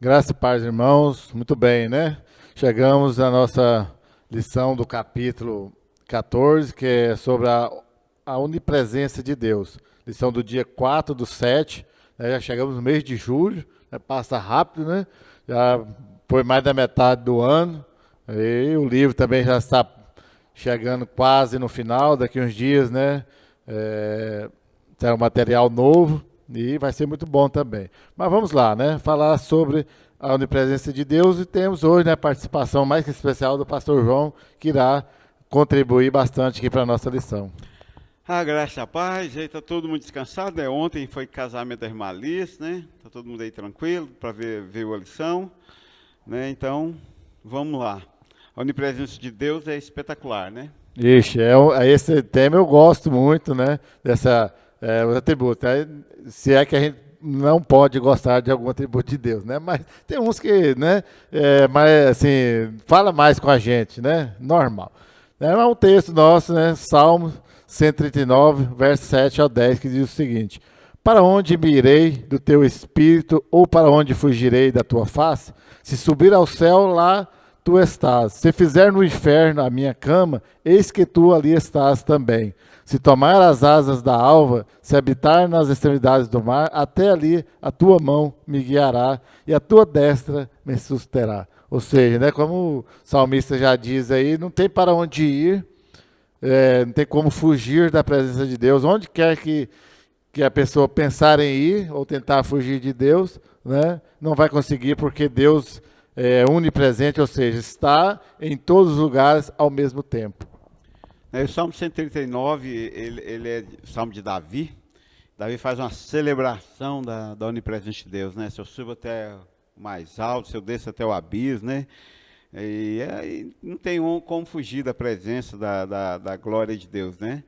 Graças e paz, irmãos. Muito bem, né? Chegamos à nossa lição do capítulo 14, que é sobre a onipresença de Deus. Lição do dia 4/7, né? Já chegamos no mês de julho, né? Passa rápido, né? Já foi mais da metade do ano. E o livro também já está chegando quase no final, daqui uns dias, né? Terá um material novo e vai ser muito bom também. Mas vamos lá, né? Falar sobre a onipresença de Deus e temos hoje, né, a participação mais que especial do pastor João, que irá contribuir bastante aqui para a nossa lição. A graça e a paz, aí tá todo mundo descansado, né? Ontem foi casamento da irmã Alice, né? Tá todo mundo aí tranquilo para ver a lição, né? Então, vamos lá. A onipresença de Deus é espetacular, né? Ixi, esse tema eu gosto muito, né? Os atributos. Né? Se é que a gente não pode gostar de algum atributo de Deus, né? Mas tem uns que, né? Mas assim, fala mais com a gente, né? Normal. É um texto nosso, né? Salmo 139, verso 7 ao 10, que diz o seguinte: Para onde me irei do teu espírito, ou para onde fugirei da tua face? Se subir ao céu, lá tu estás. Se fizer no inferno a minha cama, eis que tu ali estás também. Se tomar as asas da alva, se habitar nas extremidades do mar, até ali a tua mão me guiará e a tua destra me susterá. Ou seja, né, como o salmista já diz aí, não tem para onde ir, não tem como fugir da presença de Deus. Onde quer que a pessoa pensar em ir ou tentar fugir de Deus, né, não vai conseguir porque Deus é onipresente, ou seja, está em todos os lugares ao mesmo tempo. O Salmo 139, ele é o Salmo de Davi. Davi faz uma celebração da onipresença de Deus, né? Se eu subo até o mais alto, se eu desço até o abismo, né? E aí não tem como fugir da presença da glória de Deus, né?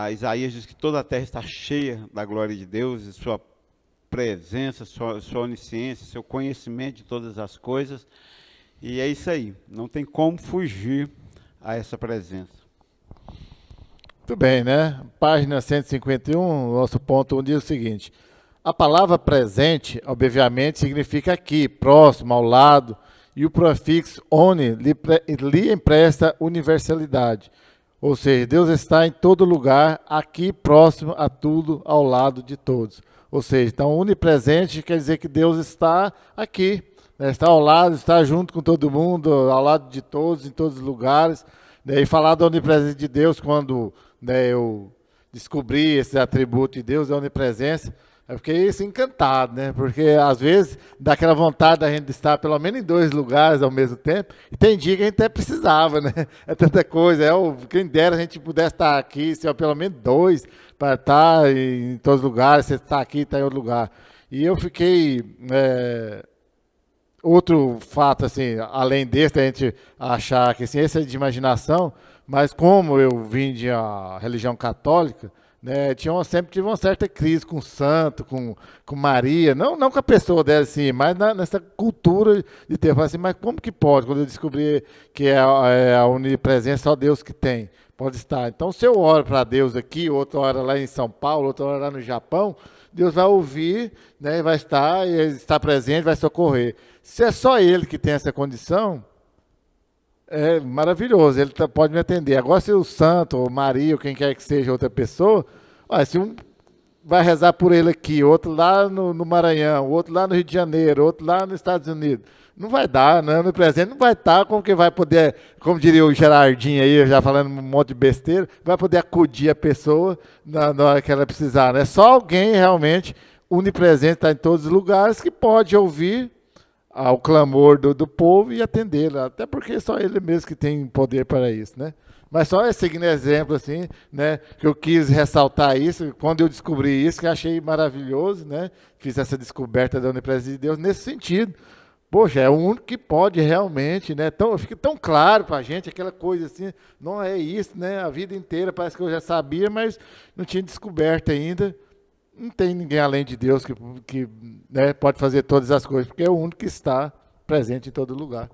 Isaías diz que toda a terra está cheia da glória de Deus, e sua presença, sua onisciência, seu conhecimento de todas as coisas. E é isso aí, não tem como fugir a essa presença. Muito bem, né? Página 151, nosso ponto 1 diz o seguinte: a palavra presente, obviamente, significa aqui, próximo, ao lado, e o prefixo oni lhe empresta universalidade. Ou seja, Deus está em todo lugar, aqui, próximo a tudo, ao lado de todos. Ou seja, então, onipresente quer dizer que Deus está aqui, né? Está ao lado, está junto com todo mundo, ao lado de todos, em todos os lugares. Né? E falar da onipresença de Deus, quando, né, eu descobri esse atributo de Deus, a onipresença, eu fiquei assim, encantado, né? Porque às vezes dá aquela vontade da gente estar pelo menos em dois lugares ao mesmo tempo, e tem dia que a gente até precisava, né? É tanta coisa, quem dera a gente pudesse estar aqui, se pelo menos dois, para estar em todos os lugares, você está aqui, está em outro lugar. E eu fiquei. Outro fato, assim, além desse, a gente achar que assim, esse é de imaginação, mas como eu vim de uma religião católica, né, sempre tive uma certa crise com o santo, com Maria, não com a pessoa dela, assim, mas nessa cultura de ter, assim, mas como que pode, quando eu descobri que é a onipresença, só Deus que tem, pode estar. Então, se eu oro para Deus aqui, outra hora lá em São Paulo, outra hora lá no Japão, Deus vai ouvir, né, vai estar, e ele está presente, vai socorrer. Se é só ele que tem essa condição, é maravilhoso, ele pode me atender. Agora, se o santo, ou Maria, ou quem quer que seja outra pessoa, olha, se um vai rezar por ele aqui, outro lá no Maranhão, outro lá no Rio de Janeiro, outro lá nos Estados Unidos, não vai dar, né? No presente não vai estar, como que vai poder, como diria o Gerardinho aí, já falando um monte de besteira, vai poder acudir a pessoa na hora que ela precisar, né? Só alguém realmente onipresente, está em todos os lugares, que pode ouvir ao clamor do povo e atendê-lo. Até porque só ele mesmo que tem poder para isso, né? Mas só seguindo exemplo assim, né, que eu quis ressaltar isso, quando eu descobri isso, que eu achei maravilhoso, né? Fiz essa descoberta da onipresença de Deus nesse sentido. Poxa, é o único que pode realmente, né? Fica tão claro para a gente aquela coisa assim, não é isso, né? A vida inteira parece que eu já sabia, mas não tinha descoberto ainda. Não tem ninguém além de Deus que né, pode fazer todas as coisas, porque é o único que está presente em todo lugar.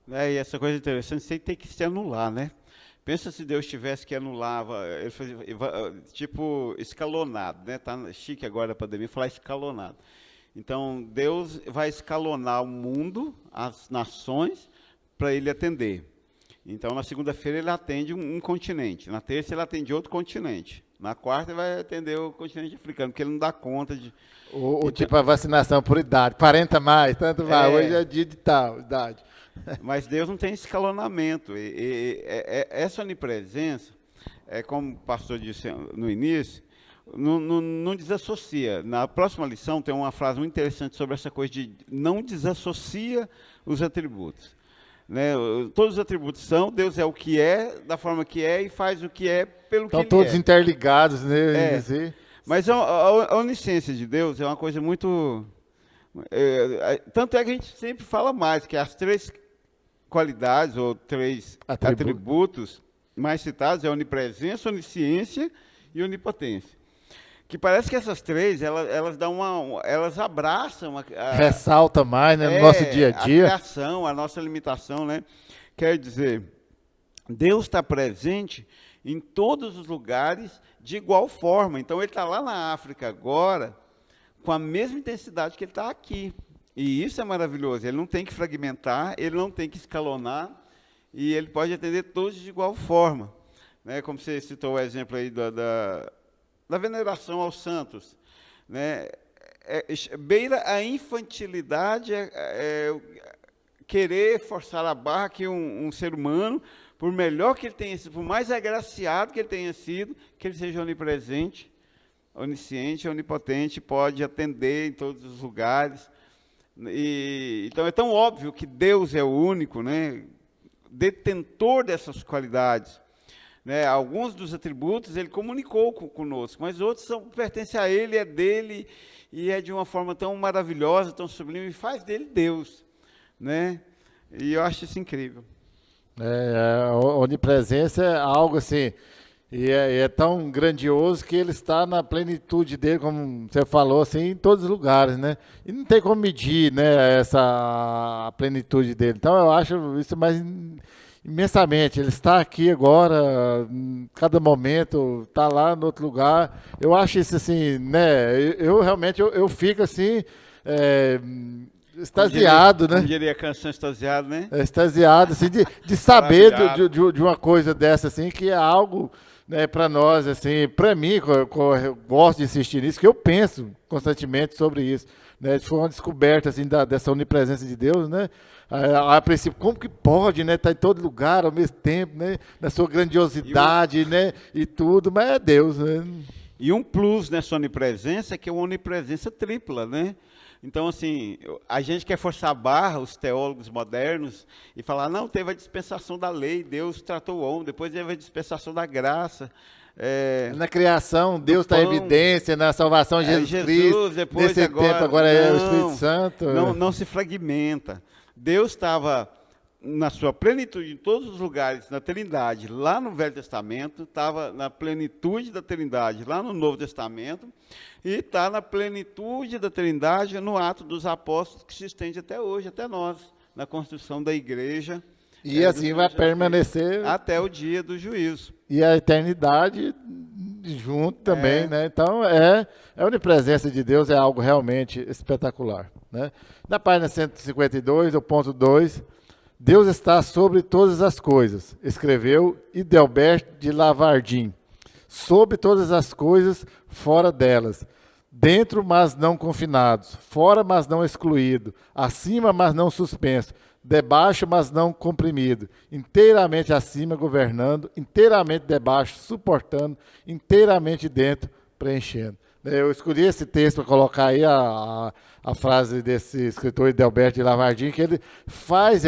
E essa coisa interessante, isso aí tem que se anular, né? Pensa se Deus tivesse que anular, ele tipo escalonado, né? Tá chique agora a pandemia falar escalonado. Então, Deus vai escalonar o mundo, as nações, para ele atender. Então, na segunda-feira ele atende um continente, na terça ele atende outro continente, na quarta ele vai atender o continente africano, porque ele não dá conta de... Ou tipo a vacinação por idade, 40 mais, tanto mais, hoje é dia de tal idade. Mas Deus não tem escalonamento. Essa onipresença, como o pastor disse no início, não desassocia. Na próxima lição tem uma frase muito interessante sobre essa coisa de não desassocia os atributos. Né? Todos os atributos são, Deus é o que é, da forma que é, e faz o que é pelo que ele é. Estão todos interligados, né? Mas a onisciência de Deus é uma coisa muito... tanto é que a gente sempre fala mais, que as três qualidades, ou três atributos mais citados, é onipresença, onisciência e onipotência. Que parece que essas três, elas abraçam... ressalta mais, né, no nosso dia a dia. A criação, a nossa limitação, né? Quer dizer, Deus está presente em todos os lugares de igual forma. Então, ele está lá na África agora, com a mesma intensidade que ele está aqui. E isso é maravilhoso. Ele não tem que fragmentar, ele não tem que escalonar, e ele pode atender todos de igual forma. Né? Como você citou o exemplo aí da veneração aos santos. Né? Beira a infantilidade, querer forçar a barra que um ser humano, por melhor que ele tenha sido, por mais agraciado que ele tenha sido, que ele seja onipresente, onisciente, onipotente, pode atender em todos os lugares. Então é tão óbvio que Deus é o único, né, detentor dessas qualidades. Né? Alguns dos atributos ele comunicou conosco, mas outros pertencem a ele, é dele, e é de uma forma tão maravilhosa, tão sublime, e faz dele Deus. Né? E eu acho isso incrível. A onipresença é algo assim, e é tão grandioso que ele está na plenitude dele, como você falou, assim, em todos os lugares, né? E não tem como medir, né, essa plenitude dele. Então eu acho isso mais imensamente. Ele está aqui agora, em cada momento, está lá no outro lugar. Eu acho isso assim, né? Eu realmente eu fico assim. Extasiado, como né? Diria a canção extasiado, né? Extasiado, assim, de saber de uma coisa dessa, assim, que é algo, né, para nós, assim, para mim, eu gosto de insistir nisso, que eu penso constantemente sobre isso, né? Foi uma descoberta, assim, dessa onipresença de Deus, né? A princípio, como que pode, né, estar em todo lugar ao mesmo tempo, né? Na sua grandiosidade, né? E tudo, mas é Deus, né? E um plus nessa onipresença é que é uma onipresença tripla, né? Então, assim, a gente quer forçar a barra, os teólogos modernos, e falar, não, teve a dispensação da lei, Deus tratou o homem, depois teve a dispensação da graça. Na criação, Deus está em evidência, na salvação, Jesus Cristo, depois nesse agora é o Espírito Santo. Não se fragmenta. Deus estava na sua plenitude em todos os lugares, na Trindade, lá no Velho Testamento, estava na plenitude da Trindade, lá no Novo Testamento, e está na plenitude da Trindade no ato dos apóstolos, que se estende até hoje, até nós, na construção da igreja. E assim vai permanecer até o dia do juízo. E a eternidade junto também, né? Então, a onipresença de Deus é algo realmente espetacular, né? Na página 152, o ponto 2, Deus está sobre todas as coisas, escreveu Idelbert de Lavardim. Sobre todas as coisas, fora delas. Dentro, mas não confinados. Fora, mas não excluído. Acima, mas não suspenso. Debaixo, mas não comprimido. Inteiramente acima, governando. Inteiramente debaixo, suportando. Inteiramente dentro, preenchendo. Eu escolhi esse texto para colocar aí a frase desse escritor Idelbert de Lavardim, que ele faz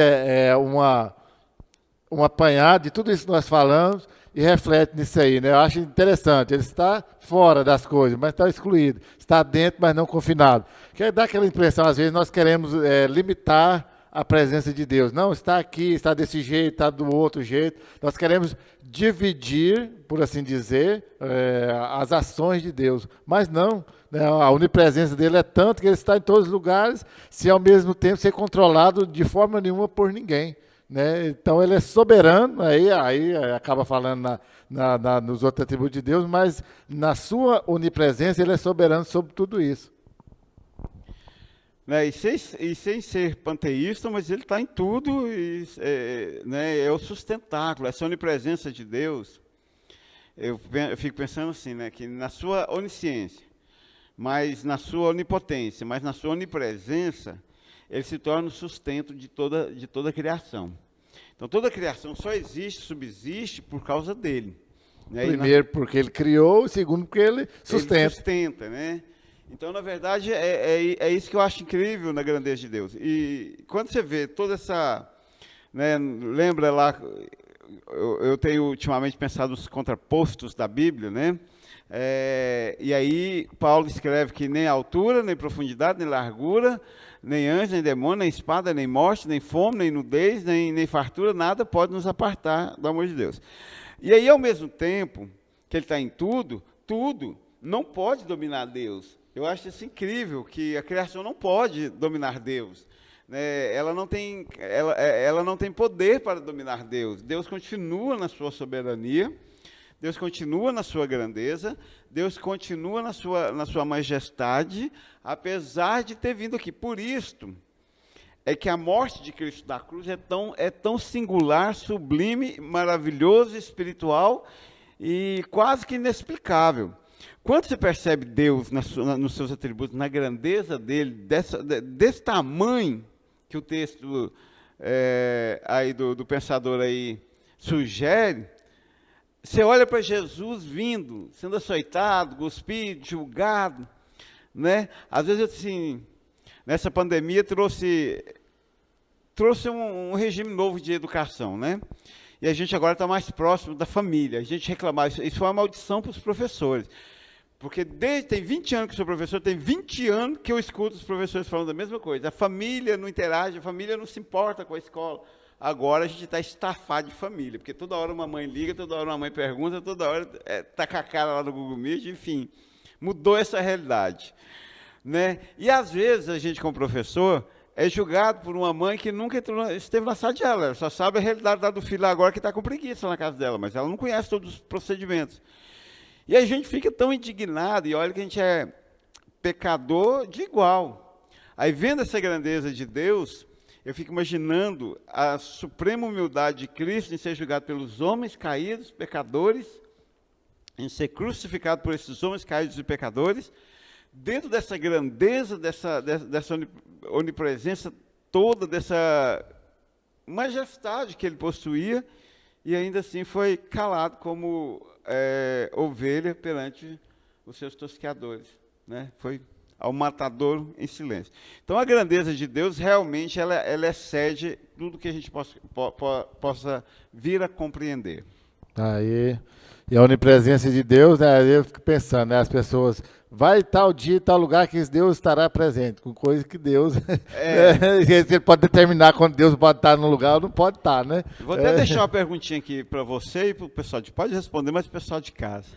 um apanhado de tudo isso que nós falamos e reflete nisso aí, né? Eu acho interessante. Ele está fora das coisas, mas está excluído. Está dentro, mas não confinado. Que dá aquela impressão, às vezes, nós queremos limitar a presença de Deus. Não, está aqui, está desse jeito, está do outro jeito. Nós queremos dividir, por assim dizer, as ações de Deus. Mas não, né? A onipresença dele é tanto que ele está em todos os lugares, se ao mesmo tempo ser controlado de forma nenhuma por ninguém. Né? Então ele é soberano, aí acaba falando nos outros atributos de Deus, mas na sua onipresença ele é soberano sobre tudo isso. né, e sem ser panteísta, mas ele está em tudo, né, é o sustentáculo, essa onipresença de Deus. Eu fico pensando assim, né, que na sua onisciência, mas na sua onipotência, mas na sua onipresença, ele se torna o sustento de toda a criação. Então, toda a criação só existe, subsiste por causa dele. Né? Primeiro, porque ele criou, segundo, porque ele sustenta. Ele sustenta, né? Então, na verdade, é isso que eu acho incrível na grandeza de Deus. E quando você vê toda essa... Né, lembra lá, eu tenho ultimamente pensado nos contrapostos da Bíblia, né? E aí, Paulo escreve que nem altura, nem profundidade, nem largura, nem anjo, nem demônio, nem espada, nem morte, nem fome, nem nudez, nem fartura, nada pode nos apartar do amor de Deus. E aí, ao mesmo tempo que ele está em tudo, tudo não pode dominar Deus. Eu acho isso incrível, que a criação não pode dominar Deus. Né? Ela não tem poder para dominar Deus. Deus continua na sua soberania, Deus continua na sua grandeza, Deus continua na sua majestade, apesar de ter vindo aqui. Por isto é que a morte de Cristo da cruz é tão singular, sublime, maravilhoso, espiritual e quase que inexplicável. Quando você percebe Deus nos seus atributos, na grandeza dele, desse tamanho que o texto aí do pensador aí sugere, você olha para Jesus vindo, sendo açoitado, cuspido, julgado, né? Às vezes, assim, nessa pandemia trouxe um regime novo de educação, né? E a gente agora está mais próximo da família. A gente reclamava, isso foi uma maldição para os professores. Porque tem 20 anos que eu sou professor, tem 20 anos que eu escuto os professores falando a mesma coisa. A família não interage, a família não se importa com a escola. Agora a gente está estafado de família, porque toda hora uma mãe liga, toda hora uma mãe pergunta, toda hora está com a cara lá no Google Meet, enfim, mudou essa realidade. Né? E às vezes a gente, como professor, é julgado por uma mãe que nunca esteve na sala de aula, ela só sabe a realidade do filho agora que está com preguiça na casa dela, mas ela não conhece todos os procedimentos. E a gente fica tão indignado, e olha que a gente é pecador de igual. Aí, vendo essa grandeza de Deus, eu fico imaginando a suprema humildade de Cristo em ser julgado pelos homens caídos, pecadores, em ser crucificado por esses homens caídos e pecadores, dentro dessa grandeza, dessa onipresença toda, dessa majestade que ele possuía, e ainda assim foi calado como ovelha perante os seus tosqueadores, né? Foi ao matadouro em silêncio. Então, a grandeza de Deus, realmente, ela excede tudo que a gente possa vir a compreender. Aí, e a onipresença de Deus, né, eu fico pensando, né, as pessoas, vai tal dia, tal lugar que Deus estará presente, com coisas que Deus, ele pode determinar quando Deus pode estar no lugar ou não pode estar, né? Vou até deixar uma perguntinha aqui para você e para o pessoal pode responder, mas o pessoal de casa.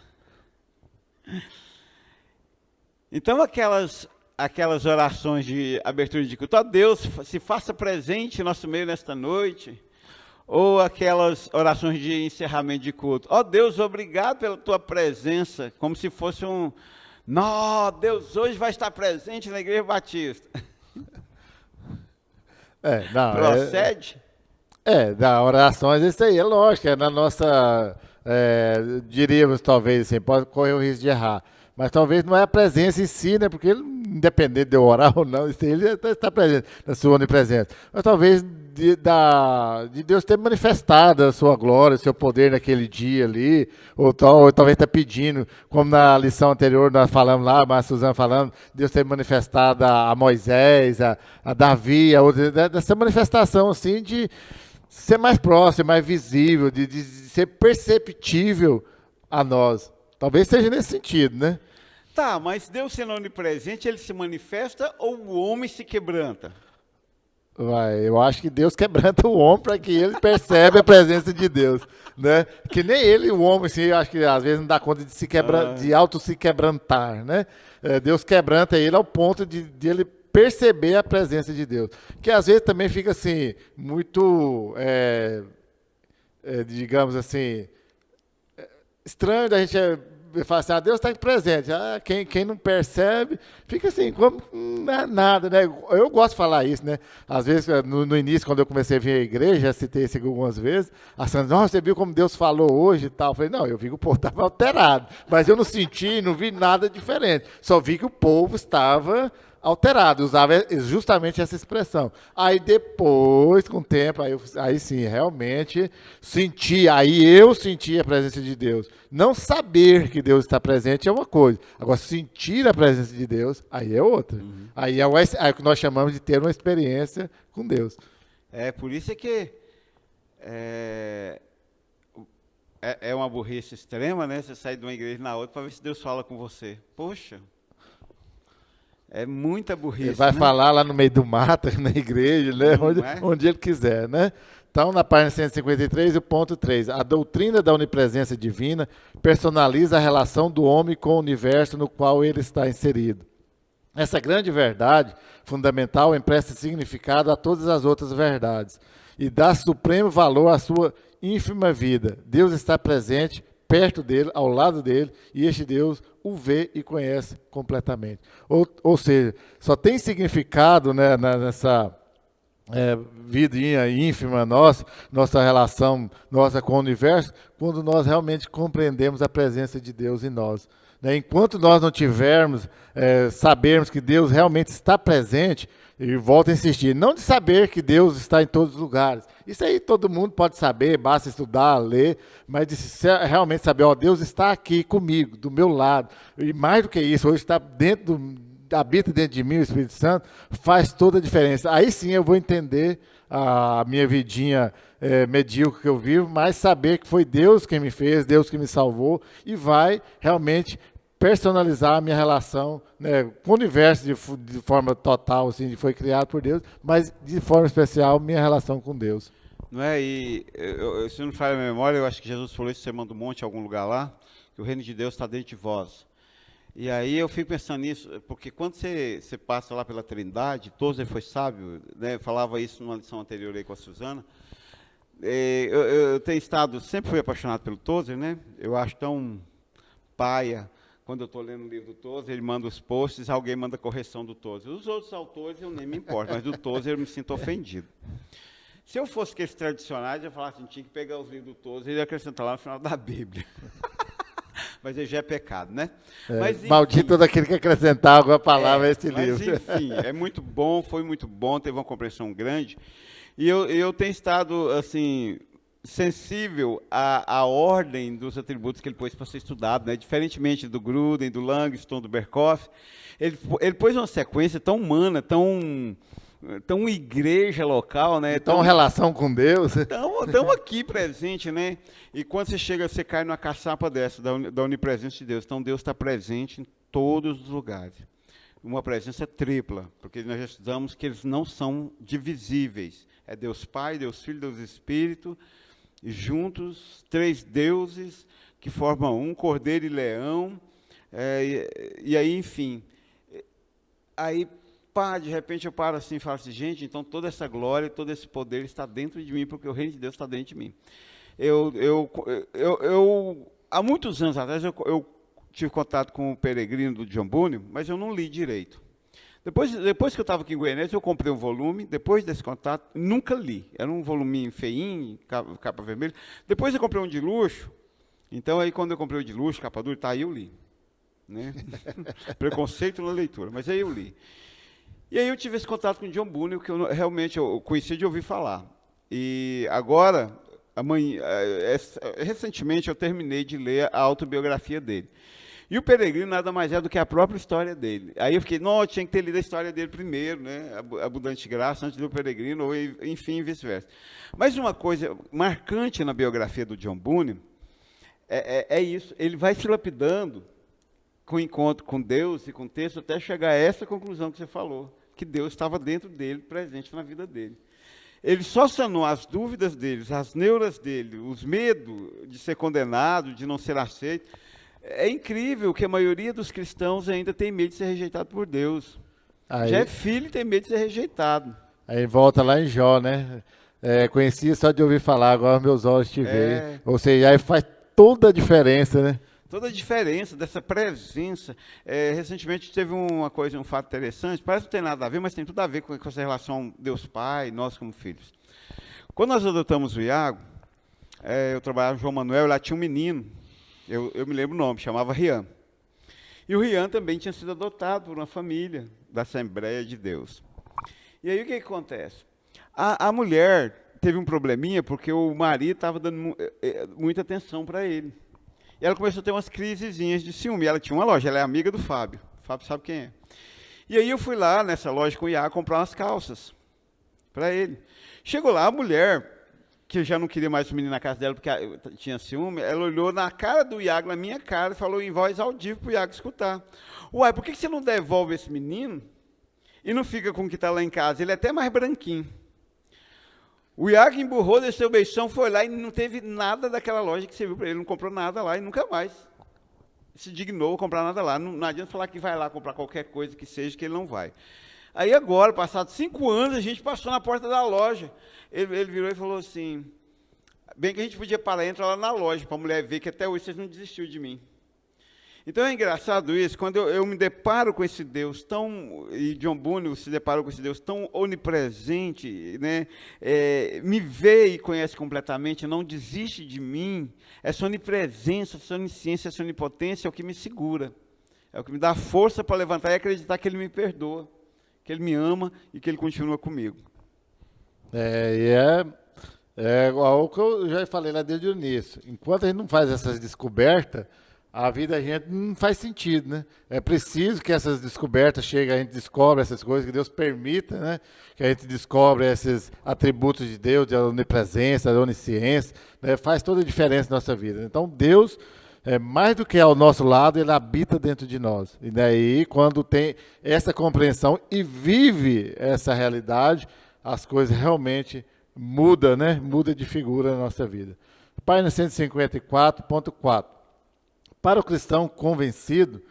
Então, aquelas orações de abertura de culto, ó Deus, se faça presente em nosso meio nesta noite, ou aquelas orações de encerramento de culto, ó Deus, obrigado pela tua presença, como se fosse não, Deus hoje vai estar presente na Igreja Batista. Procede? Da orações, isso aí, é lógico, na nossa, diríamos talvez assim, pode correr o risco de errar. Mas talvez não é a presença em si, né? Porque ele, independente de eu orar ou não, ele está presente, na sua onipresença. Mas talvez de Deus ter manifestado a sua glória, o seu poder naquele dia ali, ou talvez está pedindo, como na lição anterior nós falamos lá, mas a Suzana falando, Deus ter manifestado a Moisés, a Davi, dessa manifestação assim de ser mais próximo, mais visível, de ser perceptível a nós. Talvez seja nesse sentido, né? Tá, mas Deus sendo onipresente, ele se manifesta ou o homem se quebranta? Eu acho que Deus quebranta o homem para que ele perceba a presença de Deus, né? Que nem ele, o homem, assim, eu acho que às vezes não dá conta de auto se quebrantar, né? Deus quebranta ele ao ponto de ele perceber a presença de Deus. Que às vezes também fica assim, muito, digamos assim, estranho da gente fala assim, Deus está presente. Quem não percebe, fica assim, como não é nada, né? Eu gosto de falar isso, né? Às vezes, no início, quando eu comecei a vir à igreja, já citei isso algumas vezes, a Sandra, nossa, você viu como Deus falou hoje e tal? Eu falei, não, eu vi que o povo estava alterado, mas eu não senti, não vi nada diferente. Só vi que o povo estava alterado, usava justamente essa expressão. Aí depois, com o tempo, aí sim, realmente eu senti a presença de Deus. Não saber que Deus está presente é uma coisa. Agora, sentir a presença de Deus, aí é outra. Aí é o que nós chamamos de ter uma experiência com Deus. Por isso é que é uma burrice extrema, né? Você sair de uma igreja na outra para ver se Deus fala com você. Poxa, é muita burrice. Ele vai falar lá no meio do mato, na igreja, né? Onde ele quiser, né? Então, na página 153, o ponto 3. A doutrina da onipresença divina personaliza a relação do homem com o universo no qual ele está inserido. Essa grande verdade fundamental empresta significado a todas as outras verdades e dá supremo valor à sua ínfima vida. Deus está presente, perto dele, ao lado dele, e este Deus o vê e conhece completamente. Ou seja, só tem significado, né, nessa vidinha ínfima nossa relação nossa com o universo, quando nós realmente compreendemos a presença de Deus em nós. Enquanto nós não tivermos, sabermos que Deus realmente está presente, e volto a insistir, não de saber que Deus está em todos os lugares. Isso aí todo mundo pode saber, basta estudar, ler, mas de realmente saber, Deus está aqui comigo, do meu lado. E mais do que isso, hoje está habita dentro de mim o Espírito Santo, faz toda a diferença. Aí sim eu vou entender a minha vidinha medíocre que eu vivo, mas saber que foi Deus quem me fez, Deus que me salvou, e vai realmente personalizar a minha relação, né, com o universo de forma total, assim, foi criado por Deus, mas de forma especial minha relação com Deus. Não é? E se não me falha a memória, eu acho que Jesus falou isso no Sermão do Monte, em algum lugar lá, que o reino de Deus está dentro de vós. E aí eu fico pensando nisso, porque quando você passa lá pela Trindade, Tozer foi sábio, né, falava isso numa lição anterior aí com a Suzana. Eu tenho estado, sempre fui apaixonado pelo Tozer, né? Eu acho tão paia. Quando eu estou lendo o livro do Tozer, ele manda os posts, alguém manda correção do Tozer. Os outros autores eu nem me importo, mas do Tozer eu me sinto ofendido. Se eu fosse aqueles tradicionais, eu ia falar assim, tinha que pegar os livros do Tozer e acrescentar lá no final da Bíblia. Mas aí já é pecado, né? Mas, enfim, maldito todo aquele que acrescentar alguma palavra a esse livro. Mas enfim, é muito bom, foi muito bom, teve uma compreensão grande. E eu tenho estado, assim, sensível à ordem dos atributos que ele pôs para ser estudado, né? Diferentemente do Gruden, do Langston, do Berkhoff, ele pôs uma sequência tão humana, tão igreja local, né? Tão relação com Deus. Estamos aqui presente, né? E quando você cai numa caçapa dessa, da onipresença de Deus. Então, Deus está presente em todos os lugares. Uma presença tripla, porque nós já estudamos que eles não são divisíveis. É Deus Pai, Deus Filho, Deus Espírito, e juntos, três deuses que formam um, Cordeiro e Leão, e aí, enfim. Aí, de repente eu paro assim e falo assim, gente, então toda essa glória, todo esse poder está dentro de mim, porque o reino de Deus está dentro de mim. Há muitos anos atrás, eu tive contato com o Peregrino do John Bunyan, mas eu não li direito. Depois que eu estava aqui em Goiânia, eu comprei um volume, depois desse contato, nunca li. Era um voluminho feinho, capa vermelha. Depois eu comprei um de luxo, então aí quando eu comprei o de luxo, capa dura, aí eu li. Né? Preconceito na leitura, mas aí eu li. E aí eu tive esse contato com o John Bunyan, que realmente eu conhecia de ouvir falar. E agora, recentemente eu terminei de ler a autobiografia dele. E o Peregrino nada mais é do que a própria história dele. Aí eu fiquei, não, eu tinha que ter lido a história dele primeiro, né? Abundante Graça, antes do Peregrino, ou enfim, vice-versa. Mas uma coisa marcante na biografia do John Bunyan é isso, ele vai se lapidando com o encontro com Deus e com o texto, até chegar a essa conclusão que você falou, que Deus estava dentro dele, presente na vida dele. Ele só sanou as dúvidas dele, as neuras dele, os medos de ser condenado, de não ser aceito. É incrível que a maioria dos cristãos ainda tem medo de ser rejeitado por Deus. Aí, já é filho e tem medo de ser rejeitado. Aí volta lá em Jó, né? Conhecia só de ouvir falar, agora meus olhos te veem. Ou seja, aí faz toda a diferença, né? Toda a diferença dessa presença. Recentemente teve um fato interessante, parece que não tem nada a ver, mas tem tudo a ver com essa relação Deus Pai, nós como filhos. Quando nós adotamos o Iago, eu trabalhava no João Manuel, e lá tinha um menino, eu me lembro o nome, chamava Rian. E o Rian também tinha sido adotado por uma família da Assembleia de Deus. E aí o que acontece? A mulher teve um probleminha porque o marido estava dando muita atenção para ele. E ela começou a ter umas crisezinhas de ciúme. Ela tinha uma loja, ela é amiga do Fábio. O Fábio sabe quem é. E aí eu fui lá nessa loja com o Iago comprar umas calças para ele. Chegou lá, a mulher, que já não queria mais o menino na casa dela porque tinha ciúme, ela olhou na cara do Iago, na minha cara, e falou em voz audível para o Iago escutar. Uai, por que você não devolve esse menino e não fica com o que está lá em casa? Ele é até mais branquinho. O Iago emburrou, desceu o beição, foi lá e não teve nada daquela loja que serviu para ele, não comprou nada lá e nunca mais se dignou a comprar nada lá. Não adianta falar que vai lá comprar qualquer coisa que seja, que ele não vai. Aí agora, passados 5 anos, a gente passou na porta da loja. Ele virou e falou assim, bem que a gente podia parar e entrar lá na loja, para a mulher ver que até hoje vocês não desistiu de mim. Então é engraçado isso, quando eu me deparo com esse Deus tão, e John Bunyan se deparou com esse Deus tão onipresente, né, me vê e conhece completamente, não desiste de mim, essa onipresença, essa onisciência, essa onipotência é o que me segura, é o que me dá força para levantar e acreditar que Ele me perdoa, que Ele me ama e que Ele continua comigo. É igual o que eu já falei lá desde o início, enquanto a gente não faz essas descobertas, a vida da gente não faz sentido, né? É preciso que essas descobertas cheguem, a gente descobre essas coisas, que Deus permita, né? Que a gente descobre esses atributos de Deus, de onipresença, de onisciência, né? Faz toda a diferença na nossa vida. Então, Deus, mais do que ao nosso lado, Ele habita dentro de nós. E daí, quando tem essa compreensão e vive essa realidade, as coisas realmente mudam, né? Muda de figura na nossa vida. Página 154.4. Para o cristão convencido,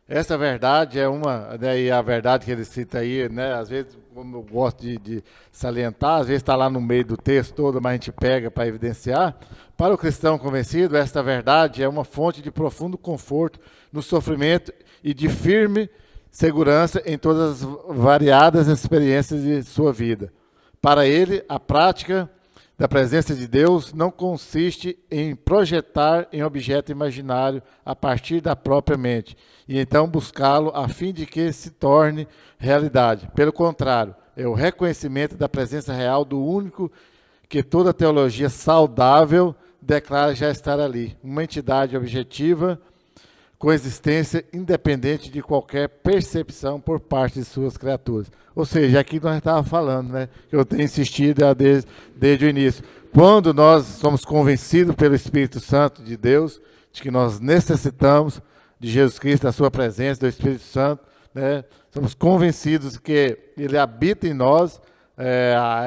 essa verdade é uma, né, e a verdade que ele cita aí, né, às vezes, como eu gosto de salientar, às vezes está lá no meio do texto todo, mas a gente pega para evidenciar. Para o cristão convencido, esta verdade é uma fonte de profundo conforto no sofrimento e de firme segurança em todas as variadas experiências de sua vida. Para ele, a prática da presença de Deus não consiste em projetar em objeto imaginário a partir da própria mente e então buscá-lo a fim de que se torne realidade. Pelo contrário, é o reconhecimento da presença real do único que toda teologia saudável declara já estar ali, uma entidade objetiva com existência independente de qualquer percepção por parte de suas criaturas. Ou seja, aqui nós estávamos falando, né, que eu tenho insistido desde o início. Quando nós somos convencidos pelo Espírito Santo de Deus, de que nós necessitamos de Jesus Cristo, da sua presença, do Espírito Santo, né, somos convencidos que Ele habita em nós,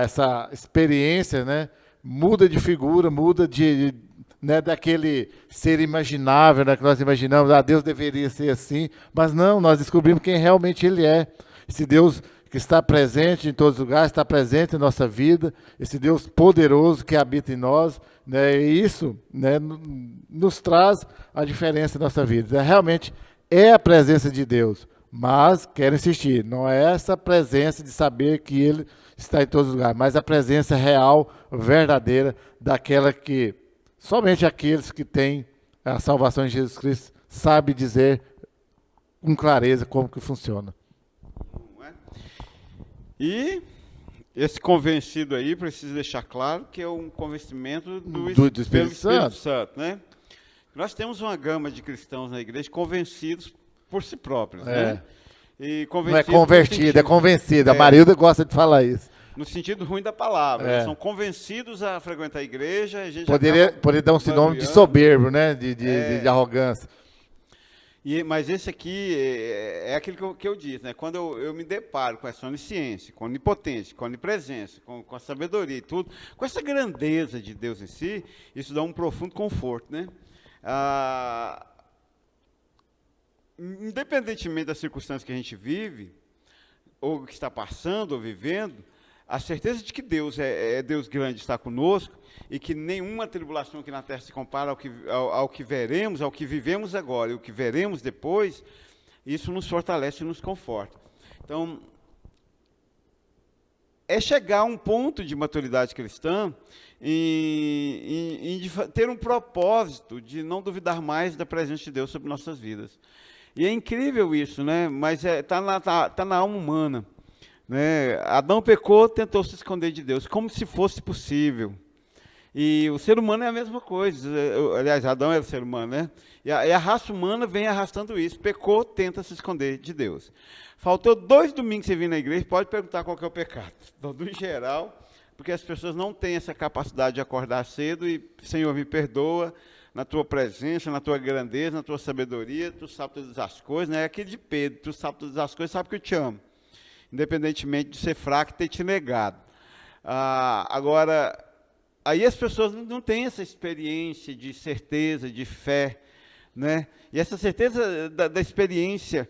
essa experiência, né, muda de figura, muda né, daquele ser imaginável, né, que nós imaginamos, Deus deveria ser assim, mas não, nós descobrimos quem realmente Ele é. Esse Deus que está presente em todos os lugares, está presente em nossa vida, esse Deus poderoso que habita em nós, né, e isso, né, nos traz a diferença em nossa vida. Realmente é a presença de Deus, mas quero insistir, não é essa presença de saber que Ele está em todos os lugares, mas a presença real, verdadeira, daquela que somente aqueles que têm a salvação em Jesus Cristo sabem dizer com clareza como que funciona. E esse convencido aí, precisa deixar claro que é um convencimento do Espírito Santo, né? Nós temos uma gama de cristãos na igreja convencidos por si próprios, né? E não é convertido, é convencido. A Marilda gosta de falar isso. No sentido ruim da palavra. Eles são convencidos a frequentar a igreja. A gente poderia dar um sinônimo de soberbo, né? De arrogância. Mas esse aqui é aquilo que eu disse, né? Quando eu me deparo com essa onisciência, com a onipotência, com a onipresença, com a sabedoria e tudo, com essa grandeza de Deus em si, isso dá um profundo conforto, né? Independentemente das circunstâncias que a gente vive, ou que está passando, ou vivendo, a certeza de que Deus é Deus grande, está conosco, e que nenhuma tribulação aqui na terra se compara ao que veremos, ao que vivemos agora e o que veremos depois, isso nos fortalece e nos conforta. Então, é chegar a um ponto de maturidade cristã em ter um propósito de não duvidar mais da presença de Deus sobre nossas vidas. E é incrível isso, né? Mas tá na alma humana, né? Adão pecou, tentou se esconder de Deus, como se fosse possível. E o ser humano é a mesma coisa. Aliás, Adão é o ser humano, né? E a raça humana vem arrastando isso. Pecou, tenta se esconder de Deus. Faltou 2 domingos você vir na igreja, pode perguntar qual que é o pecado. Então, no geral, porque as pessoas não têm essa capacidade de acordar cedo e, Senhor, me perdoa, na tua presença, na tua grandeza, na tua sabedoria, tu sabes todas as coisas, né? É aquele de Pedro, tu sabes todas as coisas, sabe que eu te amo. Independentemente de ser fraco e ter te negado. Agora, aí as pessoas não têm essa experiência de certeza, de fé, né? E essa certeza da experiência,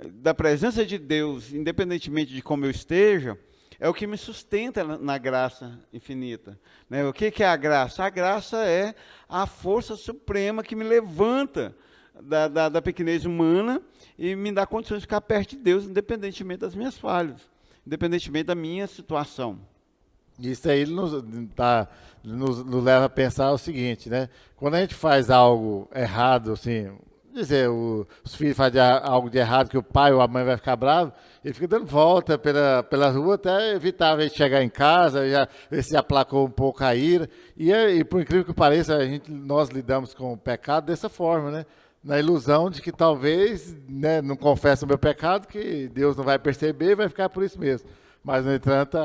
da presença de Deus, independentemente de como eu esteja, é o que me sustenta na graça infinita, né? O que é a graça? A graça é a força suprema que me levanta da pequenez humana e me dá condições de ficar perto de Deus, independentemente das minhas falhas, independentemente da minha situação. Isso aí nos leva a pensar o seguinte, né? Quando a gente faz algo errado, assim, dizer, os filhos fazem algo de errado que o pai ou a mãe vai ficar bravo, ele fica dando volta pela rua até evitar a gente chegar em casa, ver se aplacou um pouco a ira. E por incrível que pareça, nós lidamos com o pecado dessa forma, né? Na ilusão de que talvez, né, não confesso o meu pecado, que Deus não vai perceber e vai ficar por isso mesmo. Mas, no entanto,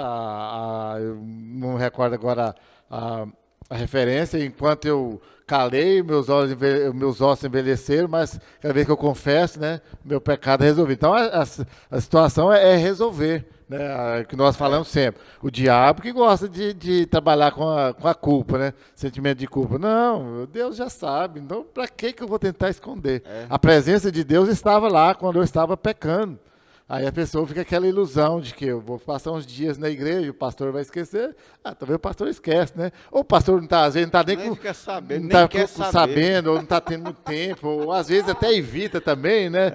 eu não recordo agora a referência, enquanto eu calei, meus ossos envelheceram, mas cada vez que eu confesso, né, meu pecado é resolvido. Então, a situação é resolver, né, que nós falamos sempre. O diabo que gosta de trabalhar com a culpa, né, sentimento de culpa. Não, Deus já sabe, então para que eu vou tentar esconder? A presença de Deus estava lá quando eu estava pecando. Aí a pessoa fica aquela ilusão de que eu vou passar uns dias na igreja, o pastor vai esquecer. Talvez o pastor esquece, né? Ou o pastor às vezes não está nem sabendo, ou não está tendo muito tempo, ou às vezes até evita também, né?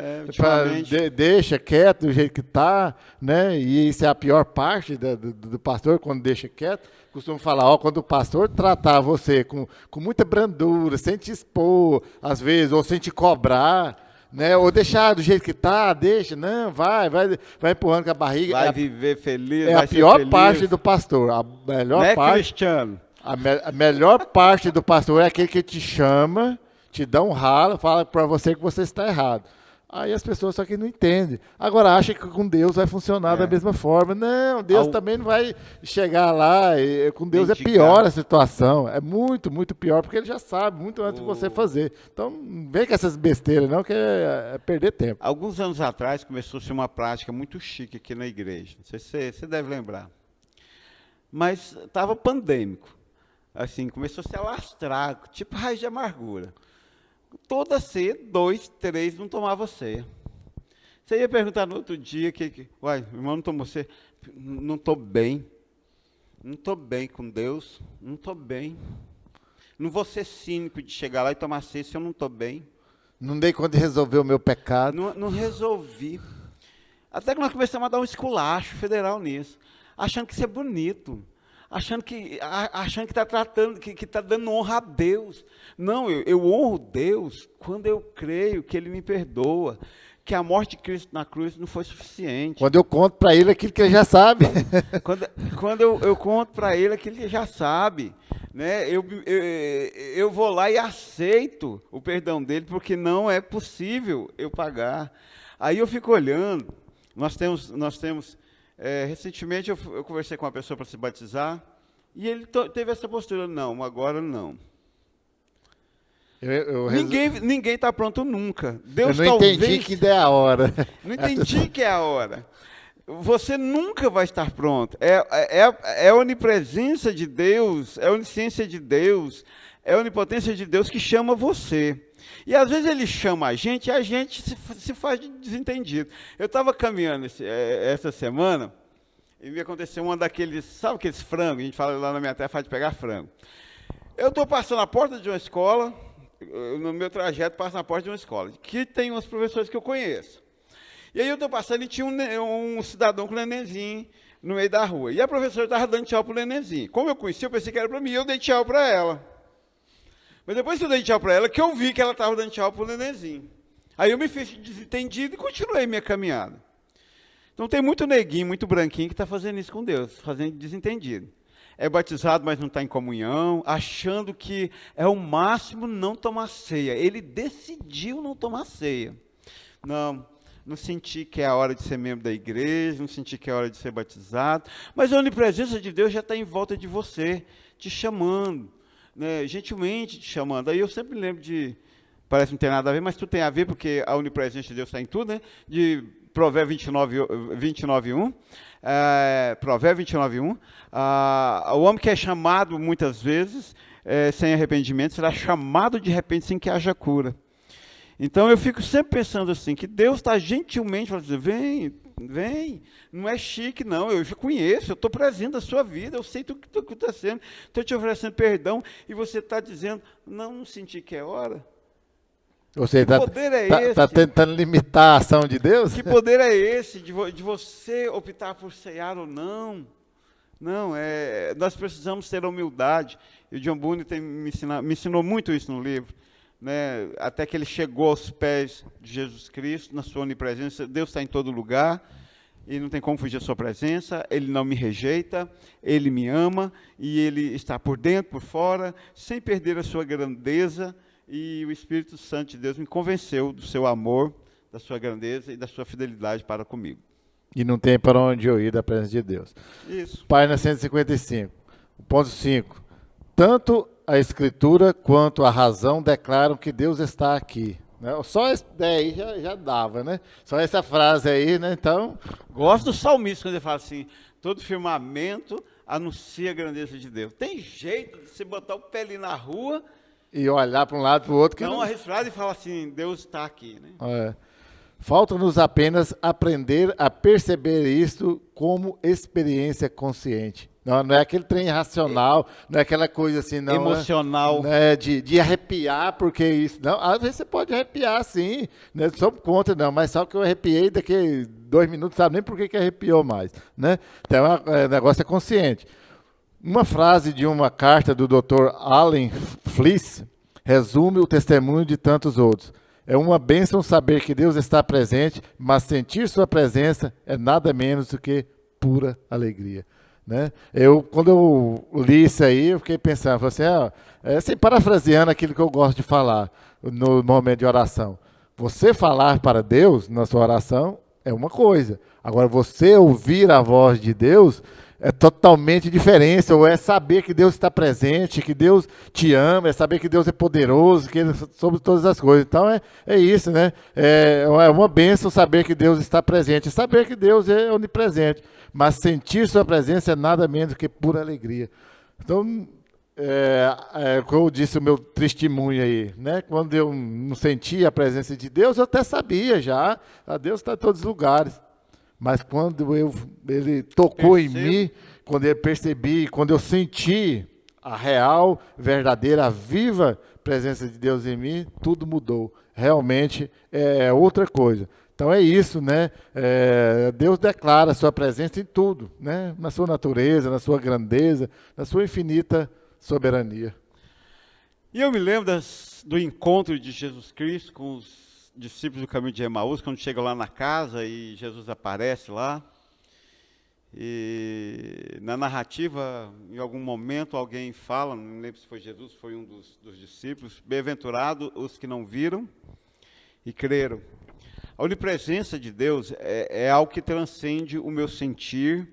Deixa quieto do jeito que está, né? E isso é a pior parte do pastor, quando deixa quieto. Costumo falar, quando o pastor tratar você com muita brandura, sem te expor, às vezes, ou sem te cobrar, né? Ou deixar do jeito que está, deixa, não, vai empurrando com a barriga. Vai viver feliz, é vai a pior feliz. Parte do pastor. A melhor não parte, é cristiano. A melhor parte do pastor é aquele que te chama, te dá um ralo, fala para você que você está errado. Aí as pessoas só que não entendem. Agora acham que com Deus vai funcionar da mesma forma. Não, Deus também não vai chegar lá. Com Deus é pior a situação. É muito, muito pior, porque Ele já sabe muito antes de você fazer. Então, não vem com essas besteiras, não, que é perder tempo. Alguns anos atrás começou-se uma prática muito chique aqui na igreja. Não sei se você deve lembrar. Mas estava pandêmico. Assim, começou a se alastrar, tipo raiz de amargura. Toda ceia, 2, 3 não tomava ceia. Você ia perguntar no outro dia, uai, o irmão não tomou ceia? Não estou bem. Não estou bem com Deus. Não estou bem. Não vou ser cínico de chegar lá e tomar ceia se eu não estou bem. Não dei conta de resolver o meu pecado. Não resolvi. Até que nós começamos a dar um esculacho federal nisso. Achando que isso é bonito. Achando que está tratando, que está dando honra a Deus. Não, eu honro Deus quando eu creio que Ele me perdoa, que a morte de Cristo na cruz não foi suficiente. Quando eu conto para Ele aquilo que Ele já sabe. Quando eu conto para Ele aquilo que Ele já sabe, né? Eu vou lá e aceito o perdão dEle, porque não é possível eu pagar. Aí eu fico olhando, nós temos recentemente eu conversei com uma pessoa para se batizar e ele teve essa postura, não, agora não. Ninguém está pronto nunca. Deus eu não entendi que é a hora. Não entendi que é a hora. Você nunca vai estar pronto. É a onipresença de Deus, é a onisciência de Deus, é a onipotência de Deus que chama você. E às vezes Ele chama a gente se faz de desentendido. Eu estava caminhando essa semana, e me aconteceu uma daqueles, sabe aqueles frangos? A gente fala lá na minha terra, faz de pegar frango. Eu estou passando a porta de uma escola, no meu trajeto passo na porta de uma escola, que tem uns professores que eu conheço. E aí eu estou passando e tinha um cidadão com um nenenzinho no meio da rua. E a professora estava dando tchau para o nenenzinho. Como eu conheci, eu pensei que era para mim, eu dei tchau para ela. Mas depois que eu dei tchau para ela, que eu vi que ela estava dando tchau para o nenenzinho. Aí eu me fiz desentendido e continuei minha caminhada. Então tem muito neguinho, muito branquinho que está fazendo isso com Deus, fazendo desentendido. É batizado, mas não está em comunhão, achando que é o máximo não tomar ceia. Ele decidiu não tomar ceia. Não senti que é a hora de ser membro da igreja, não senti que é a hora de ser batizado, mas a onipresença de Deus já está em volta de você, te chamando, né, gentilmente te chamando. Aí eu sempre lembro de, parece que não tem nada a ver, mas tudo tem a ver, porque a onipresença de Deus está em tudo, né? De Provérbios 29:1, Provérbios 29:1, o homem que é chamado muitas vezes, sem arrependimento, será chamado de repente sem que haja cura. Então eu fico sempre pensando assim, que Deus está gentilmente falando assim, vem, não é chique não, eu já conheço, eu estou presente na sua vida, eu sei tudo que está acontecendo, estou te oferecendo perdão, e você está dizendo, não senti que é hora. Você que poder é esse? Está tentando limitar a ação de Deus? Que poder é esse de você optar por ceiar ou não? Não, nós precisamos ter humildade, e o John Bunyan me ensinou muito isso no livro, né, até que ele chegou aos pés de Jesus Cristo, na sua onipresença. Deus está em todo lugar, e não tem como fugir da sua presença, Ele não me rejeita, Ele me ama, e Ele está por dentro, por fora, sem perder a sua grandeza, e o Espírito Santo de Deus me convenceu do seu amor, da sua grandeza e da sua fidelidade para comigo. E não tem para onde eu ir da presença de Deus. Isso. Página 155, ponto 5. Tanto a Escritura quanto a razão declaram que Deus está aqui. Só isso daí já dava, né? Só essa frase aí, né? Então, gosto do salmista quando ele fala assim, todo firmamento anuncia a grandeza de Deus. Tem jeito de você botar o pé ali na rua e olhar para um lado para o outro. Que não arriscado e falar assim, Deus está aqui, né? Falta-nos apenas aprender a perceber isso como experiência consciente. Não é aquele trem racional, não é aquela coisa assim, não. Emocional. Né, de arrepiar, porque isso. Não, às vezes você pode arrepiar, sim. Não sou contra, não, mas só que eu arrepiei daqui 2 minutos, sabe nem por que arrepiou mais. Né? Então, o negócio é consciente. Uma frase de uma carta do Dr. Allen Fliss resume o testemunho de tantos outros. É uma bênção saber que Deus está presente, mas sentir sua presença é nada menos do que pura alegria. Né? Quando eu li isso aí, eu fiquei pensando, assim, parafraseando aquilo que eu gosto de falar no momento de oração. Você falar para Deus na sua oração é uma coisa. Agora, você ouvir a voz de Deus é totalmente diferente. Ou é saber que Deus está presente, que Deus te ama, é saber que Deus é poderoso, que Ele é sobre todas as coisas. Então, é isso, né? É uma bênção saber que Deus está presente, saber que Deus é onipresente. Mas sentir sua presença é nada menos do que pura alegria. Então, como eu disse o meu testemunho aí, né? Quando eu não sentia a presença de Deus, eu até sabia já, Deus está em todos os lugares. Mas quando Ele tocou em mim, quando eu percebi, quando eu senti a real, verdadeira, viva presença de Deus em mim, tudo mudou. Realmente é outra coisa. Então é isso, né? Deus declara a sua presença em tudo, né? Na sua natureza, na sua grandeza, na sua infinita soberania. E eu me lembro do encontro de Jesus Cristo com os discípulos do caminho de Emaús, quando chega lá na casa e Jesus aparece lá. E na narrativa, em algum momento, alguém fala, não lembro se foi Jesus, foi um dos discípulos, bem-aventurado os que não viram e creram. A onipresença de Deus é algo que transcende o meu sentir,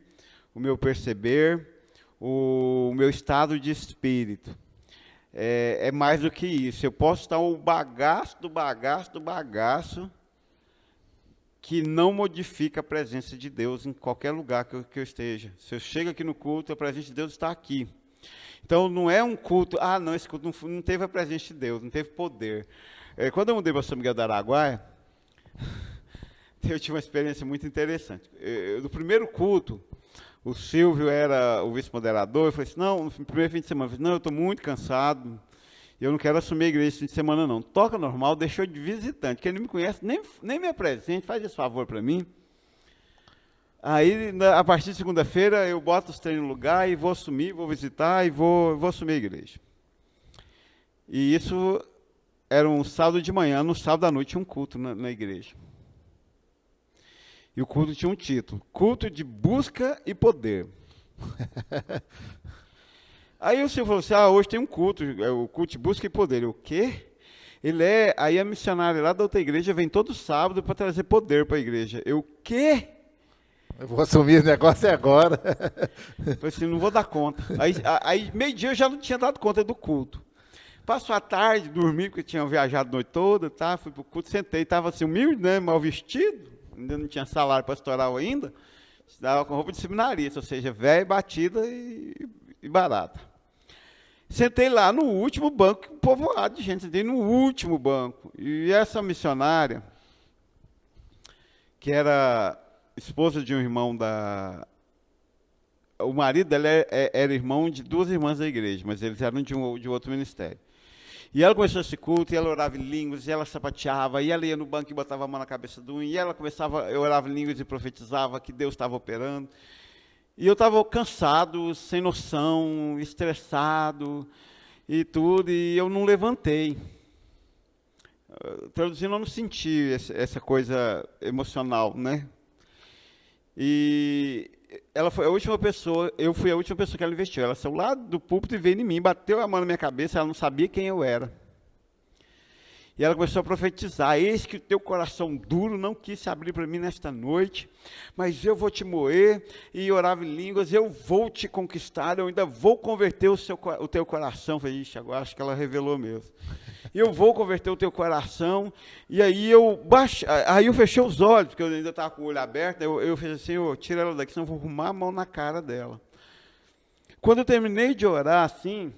o meu perceber, o meu estado de espírito. É mais do que isso. Eu posso estar o bagaço do bagaço que não modifica a presença de Deus em qualquer lugar que eu esteja. Se eu chego aqui no culto, a presença de Deus está aqui. Então, não é um culto, não, esse culto não teve a presença de Deus, não teve poder. Quando eu mudei para São Miguel do Araguaia, eu tive uma experiência muito interessante. No primeiro culto, O Silvio era o vice-moderador. Eu falei assim, não, no primeiro fim de semana, eu falei, não, eu estou muito cansado, eu não quero assumir a igreja esse fim de semana, não. Toca normal, deixou de visitante. Quem não me conhece, nem me apresente, faz esse favor para mim. Aí, a partir de segunda-feira, eu boto os treinos no lugar e vou assumir, vou visitar e vou assumir a igreja. E isso era um sábado de manhã, no sábado à noite tinha um culto na igreja. E o culto tinha um título, Culto de Busca e Poder. Aí o Silvio falou assim, hoje tem um culto, é o culto de busca e poder. Eu, o quê? Aí a missionária lá da outra igreja vem todo sábado para trazer poder para a igreja. Eu, o quê? Eu vou assumir esse negócio agora. Eu falei assim, não vou dar conta. Aí meio-dia eu já não tinha dado conta do culto. Passou a tarde, dormi, porque tinha viajado a noite toda, tá? Fui pro culto, sentei, estava assim, humilde, né, mal vestido, ainda não tinha salário pastoral ainda, estava com roupa de seminarista, ou seja, velha, batida e barata. Sentei lá no último banco, povoado de gente, sentei no último banco. E essa missionária, que era esposa de um irmão o marido dela era irmão de duas irmãs da igreja, mas eles eram de outro ministério. E ela começou esse culto, e ela orava em línguas, e ela sapateava, e ela ia no banco e botava a mão na cabeça do um, e ela eu orava em línguas e profetizava que Deus estava operando. E eu estava cansado, sem noção, estressado e tudo, e eu não levantei. Traduzindo, eu não senti essa coisa emocional, né? E ela foi a última pessoa, eu fui a última pessoa que ela investiu. Ela saiu lá do púlpito e veio em mim, bateu a mão na minha cabeça, ela não sabia quem eu era. E ela começou a profetizar, eis que o teu coração duro não quis se abrir para mim nesta noite, mas eu vou te moer, e orava em línguas, eu vou te conquistar, eu ainda vou converter o teu coração. Eu falei, ixi, agora acho que ela revelou mesmo. Eu vou converter o teu coração, e aí eu fechei os olhos, porque eu ainda estava com o olho aberto, eu fiz assim, tira ela daqui, senão eu vou arrumar a mão na cara dela. Quando eu terminei de orar assim,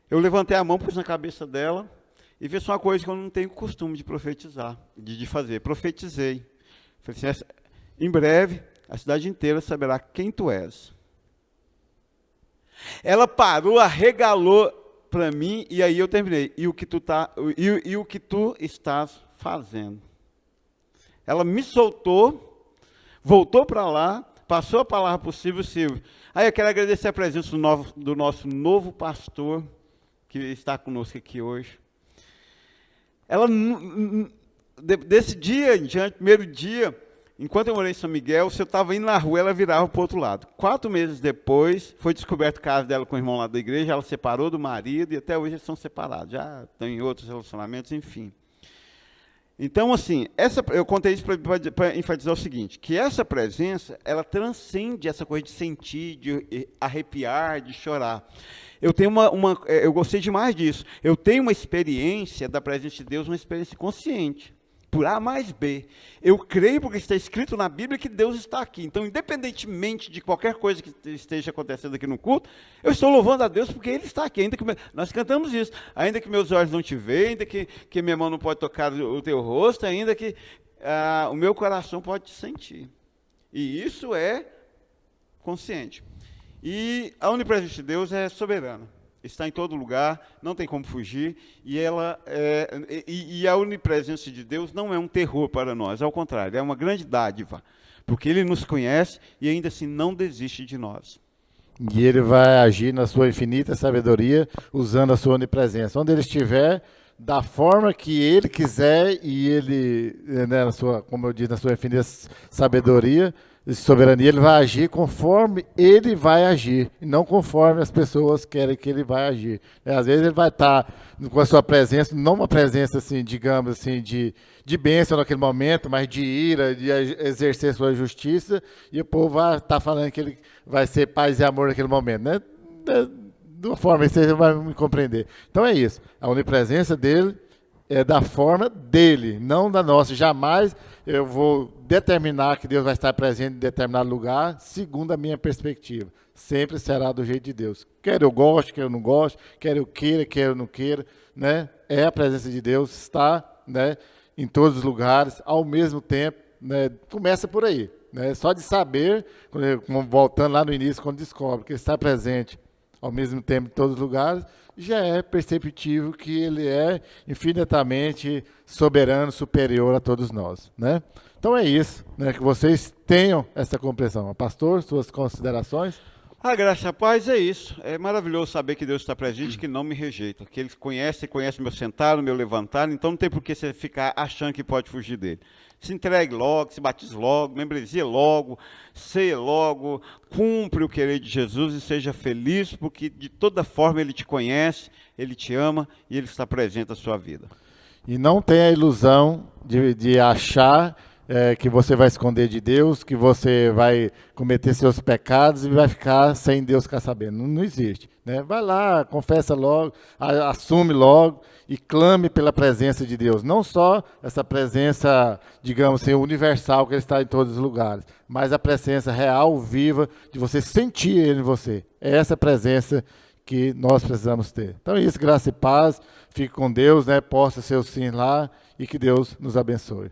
eu levantei a mão, pus na cabeça dela, e fiz uma coisa que eu não tenho costume de profetizar, de fazer. Profetizei. Falei assim, em breve, a cidade inteira saberá quem tu és. Ela parou, arregalou para mim, e aí eu terminei. E o que tu estás fazendo? Ela me soltou, voltou para lá, passou a palavra para o Silvio. Aí eu quero agradecer a presença do nosso novo pastor, que está conosco aqui hoje. Ela, desse dia em diante, primeiro dia, enquanto eu morei em São Miguel, se eu estava indo na rua, ela virava para o outro lado. 4 meses depois, foi descoberto o caso dela com o irmão lá da igreja, ela separou do marido, e até hoje eles são separados, já estão em outros relacionamentos, enfim. Então, assim, eu contei isso para enfatizar o seguinte, que essa presença, ela transcende essa coisa de sentir, de arrepiar, de chorar. Eu gostei demais disso. Eu tenho uma experiência da presença de Deus, uma experiência consciente. Por A mais B. Eu creio porque está escrito na Bíblia que Deus está aqui. Então, independentemente de qualquer coisa que esteja acontecendo aqui no culto, eu estou louvando a Deus porque Ele está aqui. Nós cantamos isso. Ainda que meus olhos não te veem, ainda que minha mão não pode tocar o teu rosto, ainda que o meu coração pode te sentir. E isso é consciente. E a onipresença de Deus é soberana. Está em todo lugar, não tem como fugir, e a onipresença de Deus não é um terror para nós, ao contrário, é uma grande dádiva, porque Ele nos conhece e ainda assim não desiste de nós. E Ele vai agir na sua infinita sabedoria, usando a sua onipresença. Onde Ele estiver, da forma que Ele quiser, e Ele, né, como eu disse, na sua infinita sabedoria, soberania, Ele vai agir conforme Ele vai agir, e não conforme as pessoas querem que Ele vai agir. Às vezes Ele vai estar com a sua presença, não uma presença, assim, digamos assim, de bênção naquele momento, mas de ira, de exercer sua justiça, e o povo vai estar falando que Ele vai ser paz e amor naquele momento, né? De uma forma que você vai me compreender. Então é isso, a onipresença dele é da forma dele, não da nossa. Jamais eu vou determinar que Deus vai estar presente em determinado lugar, segundo a minha perspectiva. Sempre será do jeito de Deus. Quer eu goste, quer eu não goste, quer eu queira, quer eu não queira, né? É a presença de Deus, está, né, em todos os lugares, ao mesmo tempo, né? Começa por aí. né? Só de saber, voltando lá no início, quando descobre que ele está presente ao mesmo tempo em todos os lugares, já é perceptível que ele é infinitamente soberano, superior a todos nós, né? Então é isso, né? Que vocês tenham essa compreensão. Pastor, suas considerações? A graça e a paz é isso. É maravilhoso saber que Deus está presente, que não me rejeita, que Ele conhece o meu sentar, o meu levantar, então não tem por que você ficar achando que pode fugir dele. Se entregue logo, se batize logo, membresia logo, ceia logo, cumpre o querer de Jesus e seja feliz, porque de toda forma Ele te conhece, Ele te ama e Ele está presente na sua vida. E não tenha a ilusão de achar que você vai esconder de Deus, que você vai cometer seus pecados e vai ficar sem Deus ficar sabendo. Não, não existe, né? Vai lá, confessa logo, assume logo e clame pela presença de Deus. Não só essa presença, digamos assim, universal que Ele está em todos os lugares, mas a presença real, viva, de você sentir Ele em você. É essa presença que nós precisamos ter. Então é isso, graça e paz. Fique com Deus, né? Posta seu sim lá e que Deus nos abençoe.